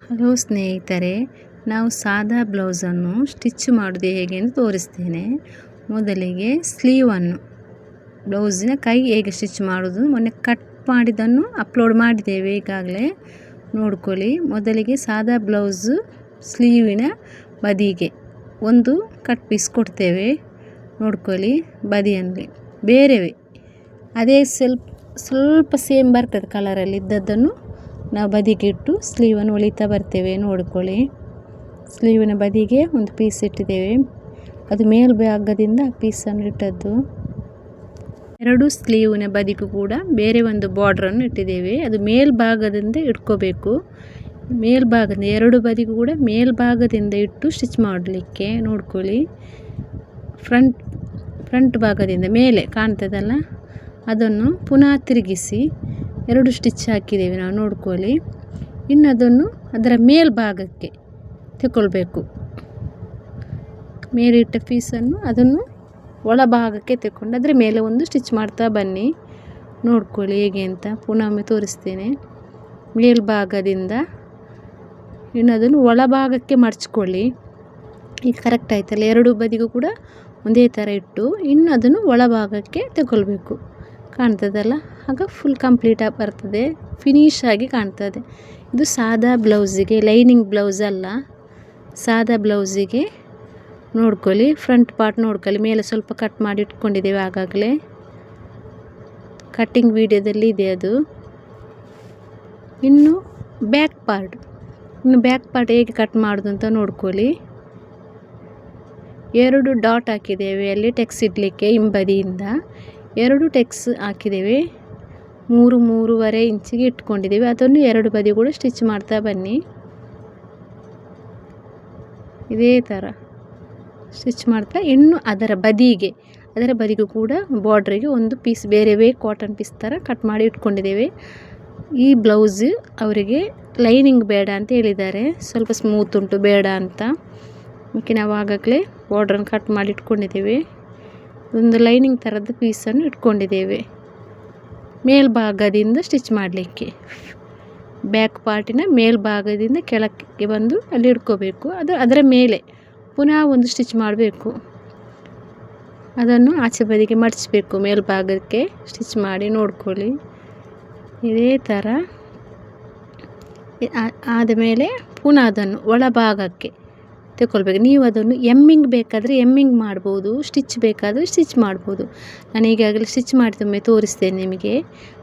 Hello ಸ್ನೇಹಿತರೆ, ನಾವು ಸಾದಾ ಬ್ಲೌಸನ್ನು ಸ್ಟಿಚ್ ಮಾಡೋದು ಹೇಗೆ ಎಂದು ತೋರಿಸ್ತೇನೆ. ಮೊದಲಿಗೆ ಸ್ಲೀವನ್ನು ಬ್ಲೌಸಿನ ಕೈ ಹೇಗೆ ಸ್ಟಿಚ್ ಮಾಡೋದು ಮೊನ್ನೆ ಕಟ್ ಮಾಡಿದ್ದನ್ನು ಅಪ್ಲೋಡ್ ಮಾಡಿದ್ದೇವೆ, ಈಗಾಗಲೇ ನೋಡ್ಕೊಳ್ಳಿ. ಮೊದಲಿಗೆ ಸಾದಾ ಬ್ಲೌಸು ಸ್ಲೀವಿನ ಬದಿಗೆ ಒಂದು ಕಟ್ ಪೀಸ್ ಕೊಡ್ತೇವೆ, ನೋಡ್ಕೊಳ್ಳಿ. ಬದಿಯಲ್ಲಿ ಬೇರೆವೇ ಅದೇ ಸ್ವಲ್ಪ ಸೇಮ್ ಬರ್ತದೆ ಕಲರಲ್ಲಿ ಇದ್ದದ್ದನ್ನು ನಾವು ಬದಿಗೆ ಇಟ್ಟು ಸ್ಲೀವನ್ನು ಹೊಲಿತಾ ಬರ್ತೇವೆ, ನೋಡ್ಕೊಳ್ಳಿ. ಸ್ಲೀವಿನ ಬದಿಗೆ ಒಂದು ಪೀಸ್ ಇಟ್ಟಿದ್ದೇವೆ, ಅದು ಮೇಲ್ಭಾಗದಿಂದ ಪೀಸನ್ನು ಇಟ್ಟದ್ದು. ಎರಡು ಸ್ಲೀವಿನ ಬದಿಗೂ ಕೂಡ ಬೇರೆ ಒಂದು ಬಾರ್ಡ್ರನ್ನು ಇಟ್ಟಿದ್ದೇವೆ, ಅದು ಮೇಲ್ಭಾಗದಿಂದ ಇಟ್ಕೋಬೇಕು. ಮೇಲ್ಭಾಗದಿಂದ ಎರಡು ಬದಿಗೂ ಕೂಡ ಮೇಲ್ಭಾಗದಿಂದ ಇಟ್ಟು ಸ್ಟಿಚ್ ಮಾಡಲಿಕ್ಕೆ ನೋಡ್ಕೊಳ್ಳಿ. ಫ್ರಂಟ್ ಭಾಗದಿಂದ ಮೇಲೆ ಕಾಣ್ತದಲ್ಲ, ಅದನ್ನು ಪುನಃ ತಿರುಗಿಸಿ ಎರಡು ಸ್ಟಿಚ್ ಹಾಕಿದ್ದೇವೆ ನಾವು, ನೋಡ್ಕೊಳ್ಳಿ. ಇನ್ನು ಅದನ್ನು ಅದರ ಮೇಲ್ಭಾಗಕ್ಕೆ ತಗೊಳ್ಬೇಕು. ಮೇಲಿಟ್ಟ ಪೀಸನ್ನು ಅದನ್ನು ಒಳಭಾಗಕ್ಕೆ ತಗೊಂಡು ಅದರ ಮೇಲೆ ಒಂದು ಸ್ಟಿಚ್ ಮಾಡ್ತಾ ಬನ್ನಿ, ನೋಡ್ಕೊಳ್ಳಿ ಹೇಗೆ ಅಂತ ಪುನಃ ಒಮ್ಮೆ ತೋರಿಸ್ತೇನೆ. ಮೇಲ್ಭಾಗದಿಂದ ಇನ್ನು ಅದನ್ನು ಒಳಭಾಗಕ್ಕೆ ಮಡಚ್ಕೊಳ್ಳಿ. ಈಗ ಕರೆಕ್ಟ್ ಆಯ್ತಲ್ಲ, ಎರಡು ಬದಿಗೂ ಕೂಡ ಒಂದೇ ಥರ ಇಟ್ಟು ಇನ್ನು ಅದನ್ನು ಒಳಭಾಗಕ್ಕೆ ತಗೊಳ್ಬೇಕು, ಕಾಣ್ತದಲ್ಲ. ಆಗ ಫುಲ್ ಕಂಪ್ಲೀಟಾಗಿ ಬರ್ತದೆ, ಫಿನಿಶ್ ಆಗಿ ಕಾಣ್ತದೆ. ಇದು ಸಾದಾ ಬ್ಲೌಸಿಗೆ, ಲೈನಿಂಗ್ ಬ್ಲೌಸ್ ಅಲ್ಲ, ಸಾದಾ ಬ್ಲೌಸಿಗೆ. ನೋಡ್ಕೊಳ್ಳಿ, ಫ್ರಂಟ್ ಪಾರ್ಟ್ ನೋಡ್ಕೊಳ್ಳಿ, ಮೇಲೆ ಸ್ವಲ್ಪ ಕಟ್ ಮಾಡಿ ಇಟ್ಕೊಂಡಿದ್ದೇವೆ ಆಗಾಗಲೇ, ಕಟ್ಟಿಂಗ್ ವಿಡಿಯೋದಲ್ಲಿ ಇದೆ ಅದು. ಇನ್ನು ಬ್ಯಾಕ್ ಪಾರ್ಟ್ ಹೇಗೆ ಕಟ್ ಮಾಡೋದು ಅಂತ ನೋಡ್ಕೊಳ್ಳಿ. ಎರಡು ಡಾಟ್ ಹಾಕಿದ್ದೇವೆ ಅಲ್ಲಿ ಟೆಕ್ಸ್ ಇಡಲಿಕ್ಕೆ, ಹಿಂಬದಿಯಿಂದ ಎರಡು ಟೆಕ್ಸ್ ಹಾಕಿದ್ದೇವೆ. 3.5 ಇಂಚಿಗೆ ಇಟ್ಕೊಂಡಿದ್ದೇವೆ. ಅದನ್ನು ಎರಡು ಬದಿ ಕೂಡ ಸ್ಟಿಚ್ ಮಾಡ್ತಾ ಬನ್ನಿ, ಇದೇ ಥರ ಸ್ಟಿಚ್ ಮಾಡ್ತಾ. ಇನ್ನು ಅದರ ಬದಿಗೂ ಕೂಡ ಬಾರ್ಡ್ರಿಗೆ ಒಂದು ಪೀಸ್ ಬೇರೆ ಕಾಟನ್ ಪೀಸ್ ಥರ ಕಟ್ ಮಾಡಿ ಇಟ್ಕೊಂಡಿದ್ದೇವೆ. ಈ ಬ್ಲೌಸ್ ಅವರಿಗೆ ಲೈನಿಂಗ್ ಬೇಡ ಅಂತ ಹೇಳಿದ್ದಾರೆ, ಸ್ವಲ್ಪ ಸ್ಮೂತ್ ಉಂಟು ಬೇಡ ಅಂತ. ಅದಕ್ಕೆ ನಾವು ಆಗಾಗಲೇ ಬಾರ್ಡ್ರನ್ನು ಕಟ್ ಮಾಡಿ ಇಟ್ಕೊಂಡಿದ್ದೇವೆ. ಒಂದು ಲೈನಿಂಗ್ ಥರದ ಪೀಸನ್ನು ಇಟ್ಕೊಂಡಿದ್ದೇವೆ ಮೇಲ್ಭಾಗದಿಂದ ಸ್ಟಿಚ್ ಮಾಡಲಿಕ್ಕೆ. ಬ್ಯಾಕ್ ಪಾರ್ಟಿನ ಮೇಲ್ಭಾಗದಿಂದ ಕೆಳಕ್ಕೆ ಬಂದು ಅಲ್ಲಿ ಇಟ್ಕೋಬೇಕು. ಅದರ ಮೇಲೆ ಪುನಃ ಒಂದು ಸ್ಟಿಚ್ ಮಾಡಬೇಕು, ಅದನ್ನು ಆಚೆ ಬದಿಗೆ ಮಡಚಬೇಕು, ಮೇಲ್ಭಾಗಕ್ಕೆ ಸ್ಟಿಚ್ ಮಾಡಿ, ನೋಡ್ಕೊಳ್ಳಿ ಇದೇ ಥರ. ಆದಮೇಲೆ ಪುನಃ ಅದನ್ನು ಒಳಭಾಗಕ್ಕೆ ತಗೊಳ್ಬೇಕು. ನೀವು ಅದನ್ನು ಎಮ್ಮಿಂಗ್ ಬೇಕಾದರೆ ಎಮ್ಮಿಂಗ್ ಮಾಡ್ಬೋದು, ಸ್ಟಿಚ್ ಬೇಕಾದರೆ ಸ್ಟಿಚ್ ಮಾಡ್ಬೋದು. ನಾನು ಈಗಾಗಲೇ ಸ್ಟಿಚ್ ಮಾಡಿ ಒಮ್ಮೆ ತೋರಿಸ್ತೇನೆ ನಿಮಗೆ.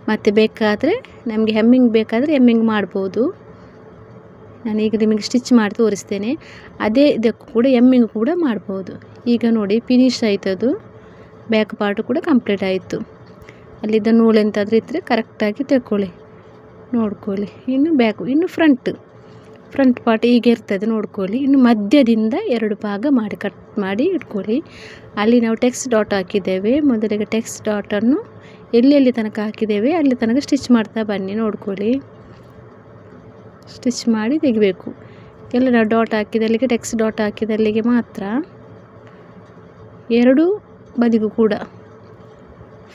ಮತ್ತು ಬೇಕಾದರೆ ನಮಗೆ ಹೆಮ್ಮಿಂಗ್ ಬೇಕಾದರೆ ಎಮ್ಮಿಂಗ್ ಮಾಡ್ಬೋದು. ನಾನೀಗ ನಿಮಗೆ ಸ್ಟಿಚ್ ಮಾಡಿ ತೋರಿಸ್ತೇನೆ, ಅದೇ ಇದಕ್ಕೂ ಕೂಡ ಎಮ್ಮಿಂಗ್ ಕೂಡ ಮಾಡ್ಬೋದು. ಈಗ ನೋಡಿ ಫಿನಿಶ್ ಆಯ್ತದು, ಬ್ಯಾಕ್ ಪಾರ್ಟು ಕೂಡ ಕಂಪ್ಲೀಟ್ ಆಯಿತು. ಅಲ್ಲಿದ್ದ ನೂಲೆಂತಾದರೂ ಇದ್ದರೆ ಕರೆಕ್ಟಾಗಿ ತಗೊಳ್ಳಿ, ನೋಡ್ಕೊಳ್ಳಿ. ಇನ್ನು ಫ್ರಂಟ್ ಪಾರ್ಟ್ ಹೀಗೆ ಇರ್ತದೆ, ನೋಡ್ಕೊಳ್ಳಿ. ಇನ್ನು ಮಧ್ಯದಿಂದ ಎರಡು ಭಾಗ ಮಾಡಿ ಕಟ್ ಮಾಡಿ ಇಟ್ಕೊಳ್ಳಿ. ಅಲ್ಲಿ ನಾವು ಟೆಕ್ಸ್ ಡಾಟ್ ಹಾಕಿದ್ದೇವೆ, ಮೊದಲಿಗೆ ಟೆಕ್ಸ್ ಡಾಟನ್ನು ಎಲ್ಲೆಲ್ಲಿ ತನಕ ಹಾಕಿದ್ದೇವೆ ಅಲ್ಲಿ ತನಕ ಸ್ಟಿಚ್ ಮಾಡ್ತಾ ಬನ್ನಿ, ನೋಡ್ಕೊಳ್ಳಿ. ಸ್ಟಿಚ್ ಮಾಡಿ ತೆಗಿಬೇಕು. ಎಲ್ಲ ನಾವು ಡಾಟ್ ಹಾಕಿದಲ್ಲಿಗೆ ಟೆಕ್ಸ್ ಡಾಟ್ ಹಾಕಿದಲ್ಲಿಗೆ ಮಾತ್ರ. ಎರಡು ಬದಿಗೂ ಕೂಡ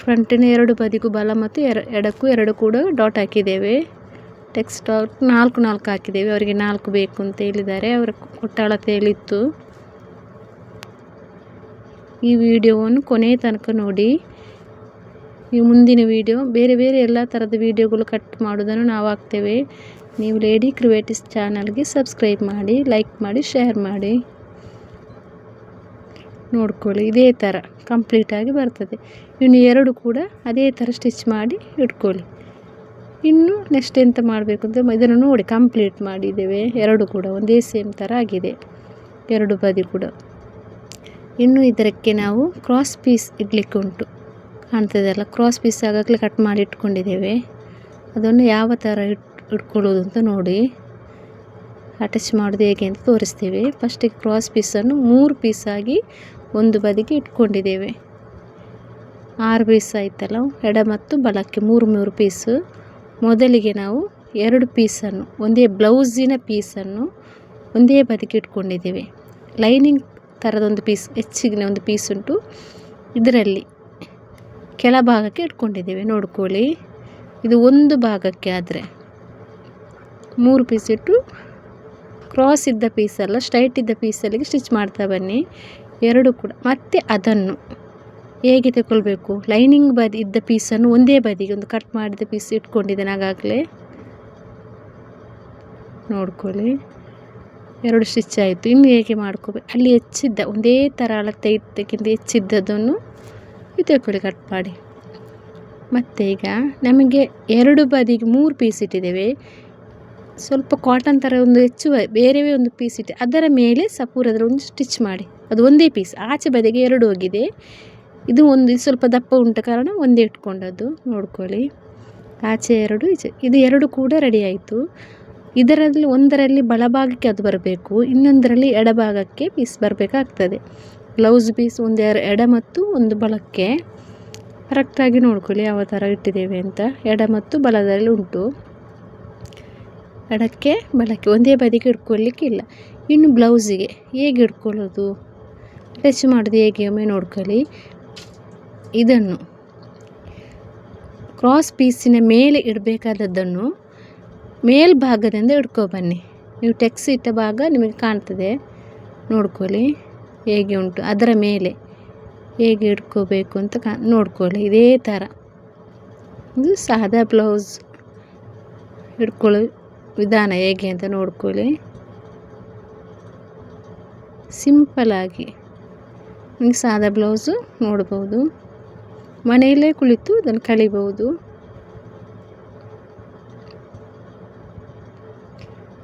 ಫ್ರಂಟಿನ ಎರಡು ಬದಿಗೂ ಬಲ ಮತ್ತು ಎಡಕ್ಕೂ ಎರಡು ಕೂಡ ಡಾಟ್ ಹಾಕಿದ್ದೇವೆ. ಟೆಕ್ಸ್ ಡಾಟ್ 4 ಹಾಕಿದ್ದೇವೆ, ಅವರಿಗೆ 4 ಬೇಕು ಅಂತ ಹೇಳಿದ್ದಾರೆ, ಅವರ ಕೊಟ್ಟ ಅಳತೆಯಲ್ಲಿತ್ತು. ಈ ವಿಡಿಯೋವನ್ನು ಕೊನೆಯ ತನಕ ನೋಡಿ. ಈ ಮುಂದಿನ ವಿಡಿಯೋ ಬೇರೆ ಎಲ್ಲ ಥರದ ವಿಡಿಯೋಗಳು ಕಟ್ ಮಾಡೋದನ್ನು ನಾವು ಹಾಕ್ತೇವೆ. ನೀವು ಲೇಡಿ ಕ್ರಿಯೇಟಿವ್ಸ್ ಚಾನಲ್ಗೆ ಸಬ್ಸ್ಕ್ರೈಬ್ ಮಾಡಿ, ಲೈಕ್ ಮಾಡಿ, ಶೇರ್ ಮಾಡಿ, ನೋಡ್ಕೊಳ್ಳಿ. ಇದೇ ಥರ ಕಂಪ್ಲೀಟಾಗಿ ಬರ್ತದೆ. ಇನ್ನು ಎರಡು ಕೂಡ ಅದೇ ಥರ ಸ್ಟಿಚ್ ಮಾಡಿ ಇಟ್ಕೊಳ್ಳಿ. ಇನ್ನು ನೆಕ್ಸ್ಟ್ ಎಂತ ಮಾಡಬೇಕು ಅಂತ ಇದನ್ನು ನೋಡಿ ಕಂಪ್ಲೀಟ್ ಮಾಡಿದ್ದೇವೆ. ಎರಡು ಕೂಡ ಒಂದೇ ಸೇಮ್ ಥರ ಆಗಿದೆ, ಎರಡು ಬದಿ ಕೂಡ. ಇನ್ನು ಇದಕ್ಕೆ ನಾವು ಕ್ರಾಸ್ ಪೀಸ್ ಇಡಲಿಕ್ಕೆ ಉಂಟು, ಕಾಣ್ತದಲ್ಲ. ಕ್ರಾಸ್ ಪೀಸ್ ಆಗಾಗಲೇ ಕಟ್ ಮಾಡಿ ಇಟ್ಕೊಂಡಿದ್ದೇವೆ, ಅದನ್ನು ಯಾವ ಥರ ಇಟ್ಕೊಳ್ಳೋದು ಅಂತ ನೋಡಿ. ಅಟ್ಯಾಚ್ ಮಾಡೋದು ಹೇಗೆ ಅಂತ ತೋರಿಸ್ತೇವೆ. ಫಸ್ಟಿಗೆ ಕ್ರಾಸ್ ಪೀಸನ್ನು 3 ಪೀಸಾಗಿ ಒಂದು ಬದಿಗೆ ಇಟ್ಕೊಂಡಿದ್ದೇವೆ. 6 ಪೀಸ್ ಆಯ್ತಲ್ಲ, ಎಡ ಮತ್ತು ಬಲಕ್ಕೆ 3 ಪೀಸು. ಮೊದಲಿಗೆ ನಾವು 2 ಪೀಸನ್ನು, ಒಂದೇ ಬ್ಲೌಸಿನ ಪೀಸನ್ನು ಒಂದೇ ಬದಿಗೆ ಇಟ್ಕೊಂಡಿದ್ದೇವೆ. ಲೈನಿಂಗ್ ಥರದೊಂದು ಪೀಸ್, ಹೆಚ್ಚಿಗೆ ಒಂದು ಪೀಸ್ ಉಂಟು, ಇದರಲ್ಲಿ ಕೆಳಭಾಗಕ್ಕೆ ಇಟ್ಕೊಂಡಿದ್ದೇವೆ, ನೋಡ್ಕೊಳ್ಳಿ. ಇದು ಒಂದು ಭಾಗಕ್ಕೆ ಆದರೆ 3 ಪೀಸ್ ಇಟ್ಟು ಕ್ರಾಸ್ ಇದ್ದ ಪೀಸಲ್ಲ, ಸ್ಟ್ರೈಟ್ ಇದ್ದ ಪೀಸಲ್ಲಿಗೆ ಸ್ಟಿಚ್ ಮಾಡ್ತಾ ಬನ್ನಿ ಎರಡು ಕೂಡ. ಮತ್ತು ಅದನ್ನು ಹೇಗೆ ತಗೊಳ್ಬೇಕು, ಲೈನಿಂಗ್ ಬದಿ ಇದ್ದ ಪೀಸನ್ನು ಒಂದೇ ಬದಿಗೆ ಒಂದು ಕಟ್ ಮಾಡಿದ ಪೀಸ್ ಇಟ್ಕೊಂಡಿದ್ದೇನೆ ಆಗಾಗಲೇ ನೋಡ್ಕೊಳ್ಳಿ. 2 ಸ್ಟಿಚ್ ಆಯಿತು. ಇನ್ನು ಹೇಗೆ ಮಾಡ್ಕೋಬೇಕು, ಅಲ್ಲಿ ಹೆಚ್ಚಿದ್ದ ಒಂದೇ ಥರ ಅಳತೆ ಇದ್ದಕ್ಕಿಂತ ಹೆಚ್ಚಿದ್ದದನ್ನು ತಗೊಳ್ಳಿ ಕಟ್ ಮಾಡಿ. ಮತ್ತು ಈಗ ನಮಗೆ 2 ಬದಿಗೆ 3 ಪೀಸ್ ಇಟ್ಟಿದ್ದೇವೆ. ಸ್ವಲ್ಪ ಕಾಟನ್ ಥರ ಒಂದು ಹೆಚ್ಚು ಬೇರೆವೇ ಒಂದು ಪೀಸ್ ಇಟ್ಟು ಅದರ ಮೇಲೆ ಸಪೂರದರ ಒಂದು ಸ್ಟಿಚ್ ಮಾಡಿ. ಅದು ಒಂದೇ ಪೀಸ್, ಆಚೆ ಬದಿಗೆ 2 ಹೋಗಿದೆ. ಇದು ಸ್ವಲ್ಪ ದಪ್ಪ ಉಂಟ ಕಾರಣ ಒಂದೇ ಇಟ್ಕೊಂಡದ್ದು ನೋಡ್ಕೊಳ್ಳಿ. ಆಚೆ 2 ಈಚೆ ಇದು 2 ಕೂಡ ರೆಡಿ ಆಯಿತು. ಇದರಲ್ಲಿ ಒಂದರಲ್ಲಿ ಬಲಭಾಗಕ್ಕೆ ಅದು ಬರಬೇಕು, ಇನ್ನೊಂದರಲ್ಲಿ ಎಡಭಾಗಕ್ಕೆ ಪೀಸ್ ಬರಬೇಕಾಗ್ತದೆ. ಬ್ಲೌಸ್ ಪೀಸ್ ಒಂದು ಎಡ ಮತ್ತು ಒಂದು ಬಲಕ್ಕೆ ಕರೆಕ್ಟಾಗಿ ನೋಡ್ಕೊಳ್ಳಿ ಯಾವ ಥರ ಇಟ್ಟಿದ್ದೇವೆ ಅಂತ. ಎಡ ಮತ್ತು ಬಲದಲ್ಲಿ ಉಂಟು, ಎಡಕ್ಕೆ ಬಲಕ್ಕೆ ಒಂದೇ ಬದಿಗೆ ಇಟ್ಕೊಳ್ಳಿಕ್ಕಿಲ್ಲ. ಇನ್ನು ಬ್ಲೌಸಿಗೆ ಹೇಗೆ ಇಟ್ಕೊಳ್ಳೋದು, ಟಚ್ ಮಾಡೋದು ಹೇಗೆ ಒಮ್ಮೆ ನೋಡ್ಕೊಳ್ಳಿ. ಇದನ್ನು ಕ್ರಾಸ್ ಪೀಸಿನ ಮೇಲೆ ಇಡಬೇಕಾದದ್ದನ್ನು ಮೇಲ್ಭಾಗದಿಂದ ಬನ್ನಿ. ನೀವು ಟೆಕ್ಸ್ ಇಟ್ಟ ಭಾಗ ನಿಮಗೆ ಕಾಣ್ತದೆ ನೋಡ್ಕೊಳ್ಳಿ ಹೇಗೆ ಉಂಟು. ಅದರ ಮೇಲೆ ಹೇಗೆ ಇಟ್ಕೋಬೇಕು ಅಂತ ನೋಡ್ಕೊಳ್ಳಿ. ಇದೇ ಥರ ಇದು ಸಾದಾ ಬ್ಲೌಸ್ ಇಟ್ಕೊಳ್ಳೋ ವಿಧಾನ ಹೇಗೆ ಅಂತ ನೋಡ್ಕೊಳ್ಳಿ. ಸಿಂಪಲಾಗಿ ನಿಮಗೆ ಸಾದಾ ಬ್ಲೌಸು ನೋಡ್ಬೋದು, ಮನೆಯಲ್ಲೇ ಕುಳಿತು ಅದನ್ನು ಕಲಿಬೋದು.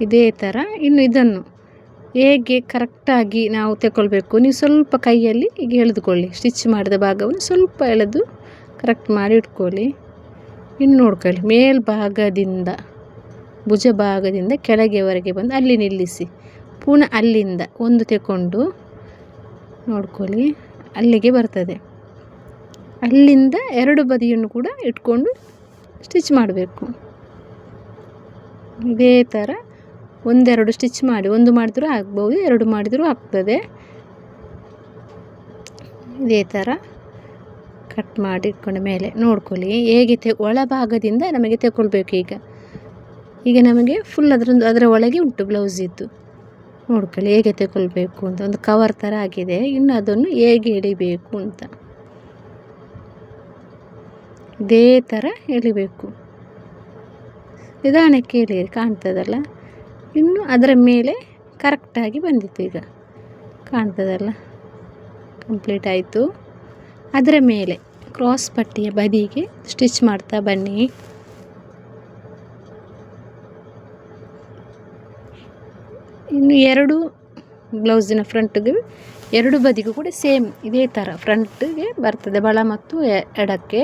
ಇದೇ ಥರ ಇನ್ನು ಇದನ್ನು ಹೇಗೆ ಕರೆಕ್ಟಾಗಿ ನಾವು ತಗೊಳ್ಬೇಕು, ನೀವು ಸ್ವಲ್ಪ ಕೈಯಲ್ಲಿ ಹೀಗೆ ಎಳೆದುಕೊಳ್ಳಿ. ಸ್ಟಿಚ್ ಮಾಡಿದ ಭಾಗವನ್ನು ಸ್ವಲ್ಪ ಎಳೆದು ಕರೆಕ್ಟ್ ಮಾಡಿ ಇಟ್ಕೊಳ್ಳಿ. ಇನ್ನು ನೋಡ್ಕೊಳ್ಳಿ, ಮೇಲ್ಭಾಗದಿಂದ ಭುಜ ಭಾಗದಿಂದ ಕೆಳಗೆವರೆಗೆ ಬಂದು ಅಲ್ಲಿ ನಿಲ್ಲಿಸಿ. ಪುನಃ ಅಲ್ಲಿಂದ ಒಂದು ತಗೊಂಡು ನೋಡ್ಕೊಳ್ಳಿ ಅಲ್ಲಿಗೆ ಬರ್ತದೆ. ಅಲ್ಲಿಂದ 2 ಬದಿಯನ್ನು ಕೂಡ ಇಟ್ಕೊಂಡು ಸ್ಟಿಚ್ ಮಾಡಬೇಕು. ಇದೇ ಥರ 1-2 ಸ್ಟಿಚ್ ಮಾಡಿ, 1 ಮಾಡಿದರೂ ಆಗ್ಬೋದು, 2 ಮಾಡಿದರೂ ಆಗ್ತದೆ. ಇದೇ ಥರ ಕಟ್ ಮಾಡಿ ಇಟ್ಕೊಂಡ ಮೇಲೆ ನೋಡ್ಕೊಳ್ಳಿ ಹೇಗೆ ಒಳಭಾಗದಿಂದ ನಮಗೆ ತಗೊಳ್ಬೇಕು. ಈಗ ನಮಗೆ ಫುಲ್ ಅದರ ಒಳಗೆ ಉಂಟು ಬ್ಲೌಸ್ ಇದ್ದು ನೋಡ್ಕೊಳ್ಳಿ ಹೇಗೆ ತಗೊಳ್ಬೇಕು ಅಂತ. ಒಂದು ಕವರ್ ಥರ ಆಗಿದೆ. ಇನ್ನು ಅದನ್ನು ಹೇಗೆ ಎಳಿಬೇಕು ಅಂತ ಇದೇ ಥರ ಎಳಿಬೇಕು. ನಿಧಾನಕ್ಕೆ ಎಳೆಯಿರಿ, ಕಾಣ್ತದಲ್ಲ. ಇನ್ನು ಅದರ ಮೇಲೆ ಕರೆಕ್ಟಾಗಿ ಬಂದಿತ್ತು, ಈಗ ಕಾಣ್ತದಲ್ಲ, ಕಂಪ್ಲೀಟ್ ಆಯಿತು. ಅದರ ಮೇಲೆ ಕ್ರಾಸ್ ಪಟ್ಟಿಯ ಬದಿಗೆ ಸ್ಟಿಚ್ ಮಾಡ್ತಾ ಬನ್ನಿ. ಇನ್ನು 2 ಬ್ಲೌಸಿನ ಫ್ರಂಟ್ಗೆ 2 ಬದಿಗೂ ಕೂಡ ಸೇಮ್ ಇದೇ ಥರ ಫ್ರಂಟ್ಗೆ ಬರ್ತದೆ, ಬಲ ಮತ್ತು ಎಡಕ್ಕೆ.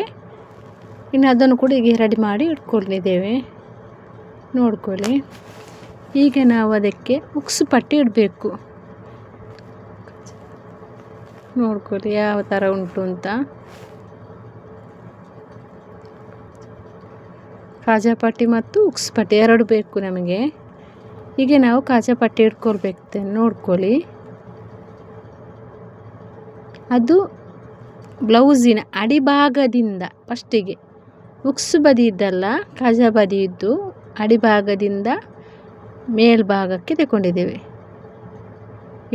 ಇನ್ನು ಅದನ್ನು ಕೂಡ ಈಗ ರೆಡಿ ಮಾಡಿ ಇಟ್ಕೊಂಡಿದ್ದೇವೆ ನೋಡ್ಕೊಳ್ಳಿ. ಈಗ ನಾವು ಅದಕ್ಕೆ ಉಕ್ಸು ಪಟ್ಟಿ ಇಡಬೇಕು. ನೋಡ್ಕೊಳ್ಳಿ ಯಾವ ಥರ ಉಂಟು ಅಂತ. ಕಾಜಾ ಪಟ್ಟಿ ಮತ್ತು ಉಕ್ಸು ಪಟ್ಟಿ 2 ಬೇಕು ನಮಗೆ. ಹೀಗೆ ನಾವು ಕಾಜಾ ಪಟ್ಟಿ ಇಟ್ಕೊಳ್ಬೇಕು ನೋಡ್ಕೊಳ್ಳಿ. ಅದು ಬ್ಲೌಸಿನ ಅಡಿಭಾಗದಿಂದ ಫಸ್ಟಿಗೆ ಉಕ್ಸು ಬದಿ ಇದ್ದಲ್ಲ, ಕಾಜಾ ಬದಿ ಇದ್ದು ಅಡಿಭಾಗದಿಂದ ಮೇಲ್ಭಾಗಕ್ಕೆ ತಗೊಂಡಿದ್ದೇವೆ.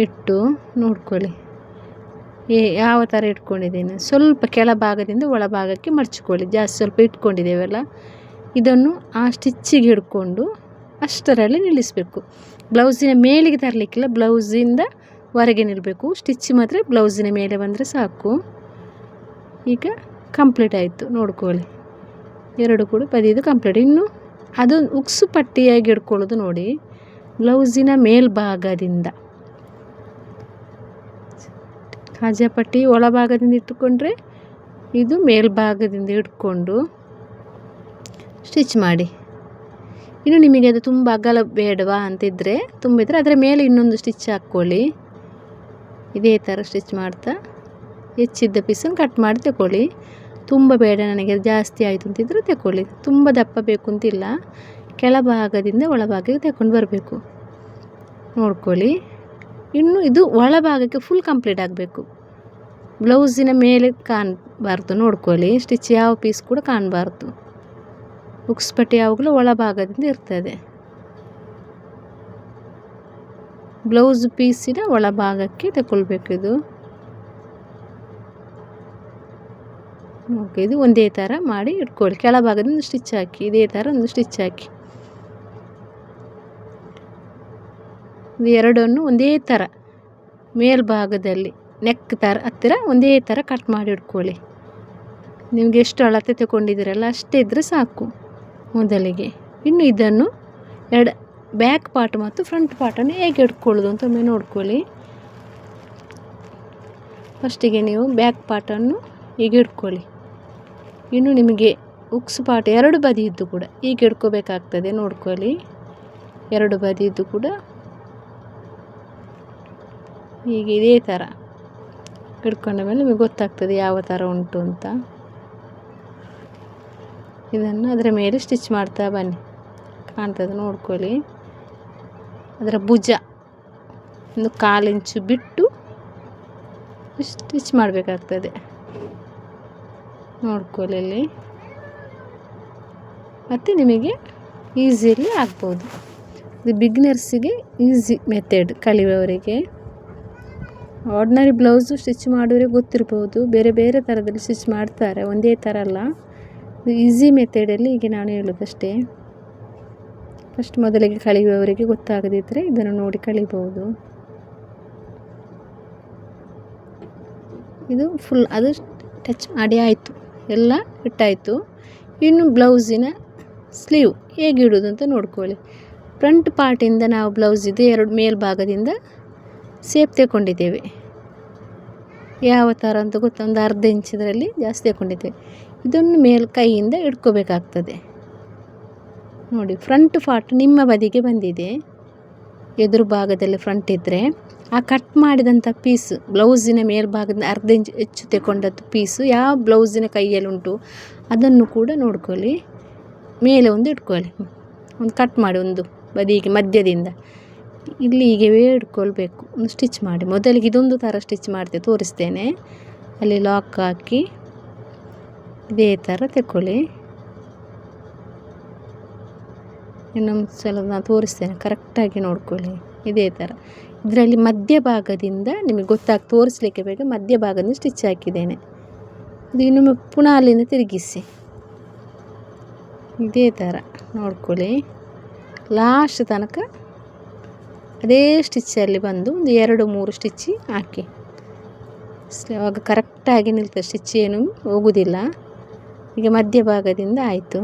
ಇಟ್ಟು ನೋಡ್ಕೊಳ್ಳಿ ಯಾವ ಥರ ಇಟ್ಕೊಂಡಿದ್ದೇನೆ. ಸ್ವಲ್ಪ ಕೆಳಭಾಗದಿಂದ ಒಳಭಾಗಕ್ಕೆ ಮಡಚಿಕೊಳ್ಳಿ. ಜಾಸ್ತಿ ಸ್ವಲ್ಪ ಇಟ್ಕೊಂಡಿದ್ದೇವಲ್ಲ, ಇದನ್ನು ಆ ಸ್ಟಿಚ್ಚಿಗೆ ಹಿಡ್ಕೊಂಡು ಅಷ್ಟರಲ್ಲಿ ನಿಲ್ಲಿಸಬೇಕು. ಬ್ಲೌಸಿನ ಮೇಲಿಗೆ ತರಲಿಕ್ಕಿಲ್ಲ, ಬ್ಲೌಸಿಂದ ಹೊರಗೆ ನಿಲ್ಲಬೇಕು. ಸ್ಟಿಚ್ ಮಾತ್ರ ಬ್ಲೌಸಿನ ಮೇಲೆ ಬಂದರೆ ಸಾಕು. ಈಗ ಕಂಪ್ಲೀಟ್ ಆಯಿತು ನೋಡ್ಕೊಳ್ಳಿ. 2 ಕೂಡ ಬದಿದು ಕಂಪ್ಲೀಟ್. ಇನ್ನು ಅದು ಉಕ್ಸು ಪಟ್ಟಿಯಾಗಿ ಇಟ್ಕೊಳ್ಳೋದು ನೋಡಿ, ಬ್ಲೌಸಿನ ಮೇಲ್ಭಾಗದಿಂದ ಕಾಜಾ ಪಟ್ಟಿ ಒಳಭಾಗದಿಂದ ಇಟ್ಟುಕೊಂಡ್ರೆ ಇದು ಮೇಲ್ಭಾಗದಿಂದ ಇಟ್ಕೊಂಡು ಸ್ಟಿಚ್ ಮಾಡಿ. ಇನ್ನು ನಿಮಗೆ ಅದು ತುಂಬ ಅಗಲ ಬೇಡವಾ ಅಂತಿದ್ದರೆ, ತುಂಬಿದರೆ ಅದರ ಮೇಲೆ ಇನ್ನೊಂದು ಸ್ಟಿಚ್ ಹಾಕ್ಕೊಳ್ಳಿ. ಇದೇ ಥರ ಸ್ಟಿಚ್ ಮಾಡ್ತಾ ಹೆಚ್ಚಿದ್ದ ಪೀಸನ್ನು ಕಟ್ ಮಾಡಿ ತಗೊಳ್ಳಿ. ತುಂಬ ಬೇಡ ನನಗೆ ಜಾಸ್ತಿ ಆಯಿತು ಅಂತಿದ್ರೆ ತಗೊಳ್ಳಿ. ತುಂಬ ದಪ್ಪ ಬೇಕು ಅಂತಿಲ್ಲ, ಕೆಳಭಾಗದಿಂದ ಒಳಭಾಗಕ್ಕೆ ತಗೊಂಡು ಬರಬೇಕು ನೋಡ್ಕೊಳ್ಳಿ. ಇನ್ನು ಇದು ಒಳಭಾಗಕ್ಕೆ ಫುಲ್ ಕಂಪ್ಲೀಟ್ ಆಗಬೇಕು. ಬ್ಲೌಸಿನ ಮೇಲೆ ಕಾಣಬಾರ್ದು ನೋಡ್ಕೊಳ್ಳಿ. ಸ್ಟಿಚ್ ಯಾವ ಪೀಸ್ ಕೂಡ ಕಾಣಬಾರ್ದು. ಉಕ್ಸ್ ಪಟ್ಟಿ ಯಾವಾಗಲೂ ಒಳಭಾಗದಿಂದ ಇರ್ತದೆ. ಬ್ಲೌಸ್ ಪೀಸಿನ ಒಳಭಾಗಕ್ಕೆ ತಗೊಳ್ಬೇಕು. ಇದು ಓಕೆ, ಇದು ಒಂದೇ ಥರ ಮಾಡಿ ಇಟ್ಕೊಳ್ಳಿ. ಕೆಳಭಾಗದಿಂದ ಸ್ಟಿಚ್ ಹಾಕಿ, ಇದೇ ಥರ ಒಂದು ಸ್ಟಿಚ್ ಹಾಕಿ. ಇದು ಎರಡನ್ನು ಒಂದೇ ಥರ ಮೇಲ್ಭಾಗದಲ್ಲಿ ನೆಕ್ ಥರ ಹತ್ತಿರ ಒಂದೇ ಥರ ಕಟ್ ಮಾಡಿ ಇಟ್ಕೊಳ್ಳಿ. ನಿಮಗೆ ಎಷ್ಟು ಅಳತೆ ತಗೊಂಡಿದ್ದೀರಲ್ಲ ಅಷ್ಟೇ ಇದ್ದರೆ ಸಾಕು ಮೊದಲಿಗೆ. ಇನ್ನು ಇದನ್ನು ಬ್ಯಾಕ್ ಪಾರ್ಟ್ ಮತ್ತು ಫ್ರಂಟ್ ಪಾರ್ಟನ್ನು ಹೇಗೆ ಇಟ್ಕೊಳ್ಳೋದು ಅಂತ ಒಮ್ಮೆ ನೋಡ್ಕೊಳ್ಳಿ. ಫಸ್ಟಿಗೆ ನೀವು ಬ್ಯಾಕ್ ಪಾರ್ಟನ್ನು ಹೀಗೆ ಇಟ್ಕೊಳ್ಳಿ. ಇನ್ನು ನಿಮಗೆ ಉಕ್ಸ್ ಪಾರ್ಟ್ ಎರಡು ಬದಿಯಿದ್ದು ಕೂಡ ಹೀಗೆ ಇಟ್ಕೋಬೇಕಾಗ್ತದೆ, ನೋಡ್ಕೊಳ್ಳಿ. ಎರಡು ಬದಿಯಿದ್ದು ಕೂಡ ಹೀಗೆ ಇದೇ ಥರ ಇಟ್ಕೊಂಡ ಮೇಲೆ ನಿಮಗೆ ಗೊತ್ತಾಗ್ತದೆ ಯಾವ ಥರ ಉಂಟು ಅಂತ. ಇದನ್ನು ಅದರ ಮೇಲೆ ಸ್ಟಿಚ್ ಮಾಡ್ತಾ ಬನ್ನಿ, ಕಾಣ್ತದೆ ನೋಡ್ಕೊಳ್ಳಿ. ಅದರ ಭುಜ ಒಂದು 1/4 ಇಂಚು ಬಿಟ್ಟು ಸ್ಟಿಚ್ ಮಾಡಬೇಕಾಗ್ತದೆ, ನೋಡ್ಕೊಳ್ಳಿ ಇಲ್ಲಿ. ಮತ್ತು ನಿಮಗೆ ಈಸಿಯಲ್ಲಿ ಆಗ್ಬೋದು. ಇದು ಬಿಗ್ನರ್ಸಿಗೆ ಈಸಿ ಮೆಥಡ್, ಕಲಿಯುವವರಿಗೆ. ಆರ್ಡಿನರಿ ಬ್ಲೌಸು ಸ್ಟಿಚ್ ಮಾಡೋರಿಗೆ ಗೊತ್ತಿರ್ಬೋದು, ಬೇರೆ ಬೇರೆ ಥರದಲ್ಲಿ ಸ್ಟಿಚ್ ಮಾಡ್ತಾರೆ, ಒಂದೇ ಥರ ಅಲ್ಲ. ಇದು ಈಸಿ ಮೆಥಡಲ್ಲಿ ಈಗ ನಾನು ಹೇಳೋದಷ್ಟೇ. ಫಸ್ಟ್ ಮೊದಲಿಗೆ ಕಲಿಯುವವರಿಗೆ ಗೊತ್ತಾಗದಿದ್ದರೆ ಇದನ್ನು ನೋಡಿ ಕಲಿಬೋದು. ಇದು ಫುಲ್ ಅದು ಟಚ್ ಮಾಡಿ ಆಯಿತು, ಎಲ್ಲ ಇಟ್ಟಾಯಿತು. ಇನ್ನು ಬ್ಲೌಸಿನ ಸ್ಲೀವ್ ಹೇಗೆ ಇಡೋದು ಅಂತ ನೋಡ್ಕೊಳ್ಳಿ. ಫ್ರಂಟ್ ಪಾರ್ಟಿಂದ ನಾವು ಬ್ಲೌಸಿದ್ದು ಎರಡು ಮೇಲ್ಭಾಗದಿಂದ ಸೇಪ್ ತಗೊಂಡಿದ್ದೇವೆ. ಯಾವ ಥರ ಅಂತ ಗೊತ್ತಾ, ಒಂದು ಅರ್ಧ ಇಂಚಿದ್ರಲ್ಲಿ ಜಾಸ್ತಿ ತಗೊಂಡಿದ್ದೇವೆ. ಇದನ್ನು ಕೈಯಿಂದ ಇಟ್ಕೋಬೇಕಾಗ್ತದೆ ನೋಡಿ. ಫ್ರಂಟ್ ಪಾರ್ಟ್ ನಿಮ್ಮ ಬದಿಗೆ ಬಂದಿದೆ, ಎದುರು ಭಾಗದಲ್ಲಿ ಫ್ರಂಟ್ ಇದ್ದರೆ ಆ ಕಟ್ ಮಾಡಿದಂಥ ಪೀಸು ಬ್ಲೌಸಿನ ಮೇಲ್ಭಾಗದಿಂದ ಅರ್ಧ ಇಂಚು ಹೆಚ್ಚು ತಗೊಂಡದ್ದು ಪೀಸು ಯಾವ ಬ್ಲೌಸಿನ ಕೈಯಲ್ಲಿ ಉಂಟು ಅದನ್ನು ಕೂಡ ನೋಡ್ಕೊಳ್ಳಿ. ಮೇಲೆ ಒಂದು ಇಟ್ಕೊಳ್ಳಿ, ಒಂದು ಕಟ್ ಮಾಡಿ ಒಂದು ಬದಿಗೆ ಮಧ್ಯದಿಂದ ಇಲ್ಲಿ ಹೀಗೆ ಇಟ್ಕೊಳ್ಬೇಕು. ಒಂದು ಸ್ಟಿಚ್ ಮಾಡಿ. ಮೊದಲಿಗೆ ಇದೊಂದು ಥರ ಸ್ಟಿಚ್ ಮಾಡ್ತೇವೆ, ತೋರಿಸ್ತೇನೆ. ಅಲ್ಲಿ ಲಾಕ್ ಹಾಕಿ ಇದೇ ಥರ ತಗೊಳ್ಳಿ. ಇನ್ನೊಂದು ಸಲ ನಾನು ತೋರಿಸ್ತೇನೆ, ಕರೆಕ್ಟಾಗಿ ನೋಡ್ಕೊಳ್ಳಿ. ಇದೇ ಥರ ಇದರಲ್ಲಿ ಮಧ್ಯಭಾಗದಿಂದ ನಿಮಗೆ ತೋರಿಸ್ಲಿಕ್ಕೆ ಬೇಕು, ಮಧ್ಯಭಾಗದಿಂದ ಸ್ಟಿಚ್ ಹಾಕಿದ್ದೇನೆ. ಇದು ಇನ್ನೊಮ್ಮೆ ಪುನಃ ಅಲ್ಲಿಂದ ತಿರುಗಿಸಿ ಇದೇ ಥರ ನೋಡ್ಕೊಳ್ಳಿ. ಲಾಸ್ಟ್ ತನಕ ಅದೇ ಸ್ಟಿಚ್ಚಲ್ಲಿ ಬಂದು ಒಂದು 2-3 ಸ್ಟಿಚ್ ಹಾಕಿ. ಆವಾಗ ಕರೆಕ್ಟಾಗಿ ನಿಲ್ತದೆ, ಸ್ಟಿಚ್ ಏನು ಹೋಗುವುದಿಲ್ಲ. ಈಗ ಮಧ್ಯಭಾಗದಿಂದ ಆಯಿತು.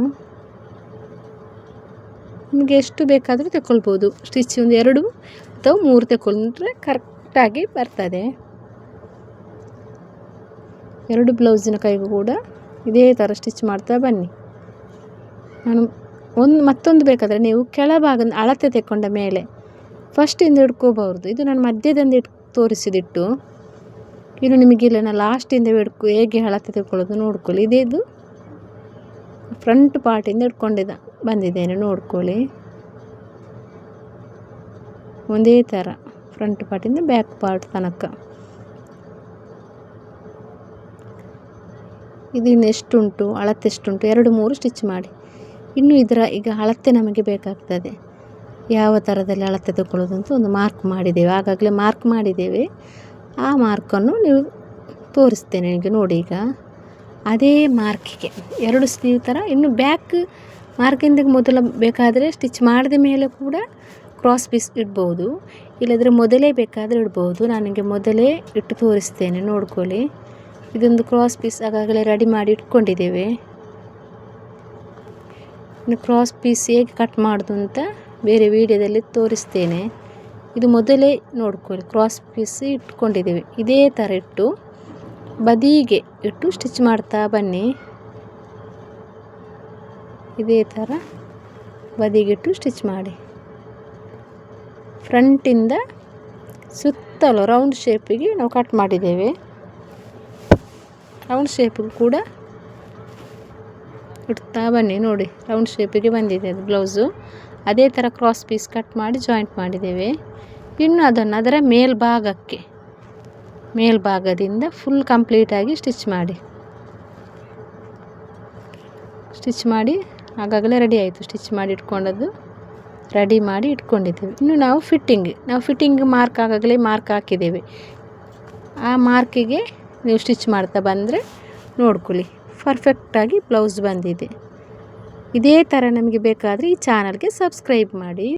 ನಿಮಗೆ ಎಷ್ಟು ಬೇಕಾದರೂ ತಗೊಳ್ಬೋದು ಸ್ಟಿಚ್, ಒಂದು 2 ಅಥವಾ 3 ತಗೊಂಡ್ರೆ ಕರೆಕ್ಟಾಗಿ ಬರ್ತದೆ. 2 ಬ್ಲೌಸಿನ ಕೈಗೂ ಕೂಡ ಇದೇ ಥರ ಸ್ಟಿಚ್ ಮಾಡ್ತಾ ಬನ್ನಿ. ನಾನು ಮತ್ತೊಂದು ಬೇಕಾದರೆ ನೀವು ಕೆಳಭಾಗದ ಅಳತೆ ತಗೊಂಡ ಮೇಲೆ ಫಸ್ಟಿಂದ ಇಟ್ಕೋಬಾರ್ದು. ಇದು ನಾನು ಮಧ್ಯದಿಂದ ತೋರಿಸಿದಿಟ್ಟು, ಇನ್ನು ನಿಮಗಿಲ್ಲ ನಾನು ಲಾಸ್ಟಿಂದ ಹೇಗೆ ಅಳತೆ ತಗೊಳ್ಳೋದು ನೋಡ್ಕೊಳ್ಳಿ. ಇದು ಫ್ರಂಟ್ ಪಾರ್ಟಿಂದ ಬಂದಿದ್ದೇನೆ ನೋಡ್ಕೊಳ್ಳಿ. ಒಂದೇ ಥರ ಫ್ರಂಟ್ ಪಾರ್ಟಿಂದ ಬ್ಯಾಕ್ ಪಾರ್ಟ್ ತನಕ. ಇದು ಇನ್ನು ಎಷ್ಟುಂಟು, ಅಳತೆ ಎಷ್ಟುಂಟು 2-3 ಸ್ಟಿಚ್ ಮಾಡಿ. ಇನ್ನು ಈಗ ಅಳತೆ ನಮಗೆ ಬೇಕಾಗ್ತದೆ. ಯಾವ ಥರದಲ್ಲಿ ಅಳತೆ ತಗೊಳ್ಳೋದು ಅಂತ ಒಂದು ಮಾರ್ಕ್ ಮಾಡಿದ್ದೇವೆ, ಆಗಾಗಲೇ ಮಾರ್ಕ್ ಮಾಡಿದ್ದೇವೆ. ಆ ಮಾರ್ಕನ್ನು ನೀವು ತೋರಿಸ್ತೇನೆ ಈಗ ನೋಡಿ. ಈಗ ಅದೇ ಮಾರ್ಕಿಗೆ 2 ಸ್ಲೀವ್ ಥರ ಇನ್ನು ಬ್ಯಾಕ್ ಮಾರ್ಕಿಂದ ಮೊದಲು ಬೇಕಾದರೆ ಸ್ಟಿಚ್ ಮಾಡಿದ ಮೇಲೆ ಕೂಡ ಕ್ರಾಸ್ ಪೀಸ್ ಇಡ್ಬೋದು, ಇಲ್ಲದ್ರೆ ಮೊದಲೇ ಬೇಕಾದರೆ ಇಡ್ಬೋದು. ನನಗೆ ಮೊದಲೇ ಇಟ್ಟು ತೋರಿಸ್ತೇನೆ ನೋಡ್ಕೊಳ್ಳಿ. ಇದೊಂದು ಕ್ರಾಸ್ ಪೀಸ್ ಆಗಾಗಲೇ ರೆಡಿ ಮಾಡಿ ಇಟ್ಕೊಂಡಿದ್ದೇವೆ. ಇನ್ನು ಕ್ರಾಸ್ ಪೀಸ್ ಹೇಗೆ ಕಟ್ ಮಾಡೋದು ಅಂತ ಬೇರೆ ವಿಡಿಯೋದಲ್ಲಿ ತೋರಿಸ್ತೇನೆ. ಇದು ಮೊದಲೇ ನೋಡ್ಕೊಳ್ಳಿ, ಕ್ರಾಸ್ ಪೀಸ್ ಇಟ್ಕೊಂಡಿದ್ದೇವೆ. ಇದೇ ಥರ ಇಟ್ಟು ಬದಿಗೆ ಇಟ್ಟು ಸ್ಟಿಚ್ ಮಾಡ್ತಾ ಬನ್ನಿ. ಇದೇ ಥರ ಬದಿಗಿಟ್ಟು ಸ್ಟಿಚ್ ಮಾಡಿ. ಫ್ರಂಟಿಂದ ಸುತ್ತಲೂ ರೌಂಡ್ ಶೇಪಿಗೆ ನಾವು ಕಟ್ ಮಾಡಿದ್ದೇವೆ. ರೌಂಡ್ ಶೇಪಿಗೆ ಕೂಡ ಇಡ್ತಾ ಬನ್ನಿ ನೋಡಿ. ರೌಂಡ್ ಶೇಪಿಗೆ ಬಂದಿದೆ ಅದು ಬ್ಲೌಸು. ಅದೇ ಥರ ಕ್ರಾಸ್ ಪೀಸ್ ಕಟ್ ಮಾಡಿ ಜಾಯಿಂಟ್ ಮಾಡಿದ್ದೇವೆ. ಇನ್ನು ಅದನ್ನು ಅದರ ಮೇಲ್ಭಾಗದಿಂದ ಫುಲ್ ಕಂಪ್ಲೀಟಾಗಿ ಸ್ಟಿಚ್ ಮಾಡಿ. ಸ್ಟಿಚ್ ಮಾಡಿ ಆಗಾಗಲೇ ರೆಡಿ ಆಯಿತು. ಸ್ಟಿಚ್ ಮಾಡಿ ಇಟ್ಕೊಂಡದ್ದು ರೆಡಿ ಮಾಡಿ ಇಟ್ಕೊಂಡಿದ್ದೇವೆ. ಇನ್ನು ನಾವು ಫಿಟ್ಟಿಂಗ್ ಮಾರ್ಕ್ ಆಗಾಗಲೇ ಮಾರ್ಕ್ ಹಾಕಿದ್ದೇವೆ. ಆ ಮಾರ್ಕಿಗೆ ನೀವು ಸ್ಟಿಚ್ ಮಾಡ್ತಾ ಬಂದರೆ ನೋಡ್ಕೊಳ್ಳಿ ಪರ್ಫೆಕ್ಟಾಗಿ ಬ್ಲೌಸ್ ಬಂದಿದೆ. ಇದೇ ಥರ ನಮಗೆ ಬೇಕಾದರೆ ಈ ಚಾನಲ್ಗೆ ಸಬ್ಸ್ಕ್ರೈಬ್ ಮಾಡಿ.